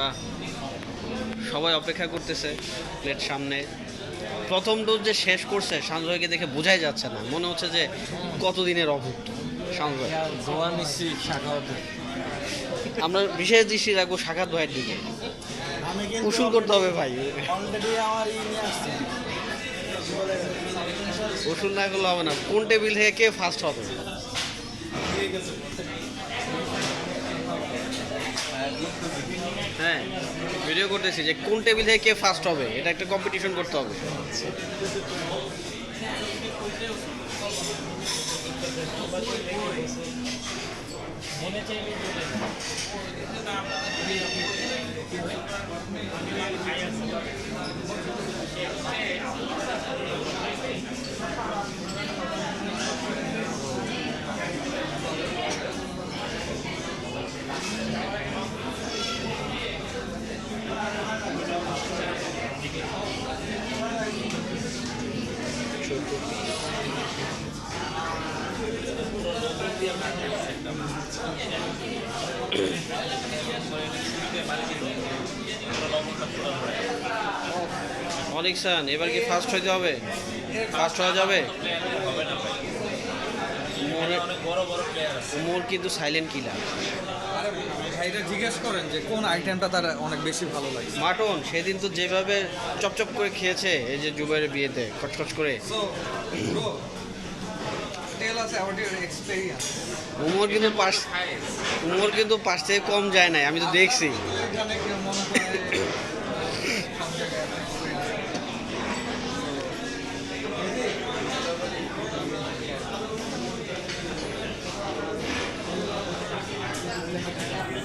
আহ, সবাই অপেক্ষা করতেছে প্লেট সামনে। প্রথম ডোজ যে শেষ করছে সঞ্জয়কে দেখে বোঝাই যাচ্ছে না, মনে হচ্ছে যে কতদিনের অভুক্ত সঞ্জয়। দোয়া নিচ্ছি শাখা হতে। আমরা বিশেষ দৃষ্টি রাখবো শাখাত ভাইয়ের দিকে। উসুল করতে হবে ভাই, অলরেডি আমার নিয়ে আসছে। উসুল না করলে হবে না। কোন টেবিল থেকে কে ফার্স্ট হবে? হ্যাঁ, ভিডিও করতেছি যে কোন টেবিল থেকে কে ফার্স্ট হবে, এটা একটা কম্পিটিশন করতে হবে। অনিক সান, এবার কি ফার্স্ট হইতে হবে? ফার্স্ট হওয়া যাবে? উমর কিন্তু সাইলেন্ট কিলার। ভাইরা জিজ্ঞেস করেন যে কোন আইটেমটা তার অনেক বেশি ভালো লাগে। মাটন সেদিন তো যেভাবে চপচপ করে খেয়েছে, এই যে জুবাইরের বিয়েতে কচকচ করে। So bro tell us about your experience. Umar কিন্তু পাশ থেকে কম যায় নাই, আমি তো দেখছি। এখানে কেউ মনে করে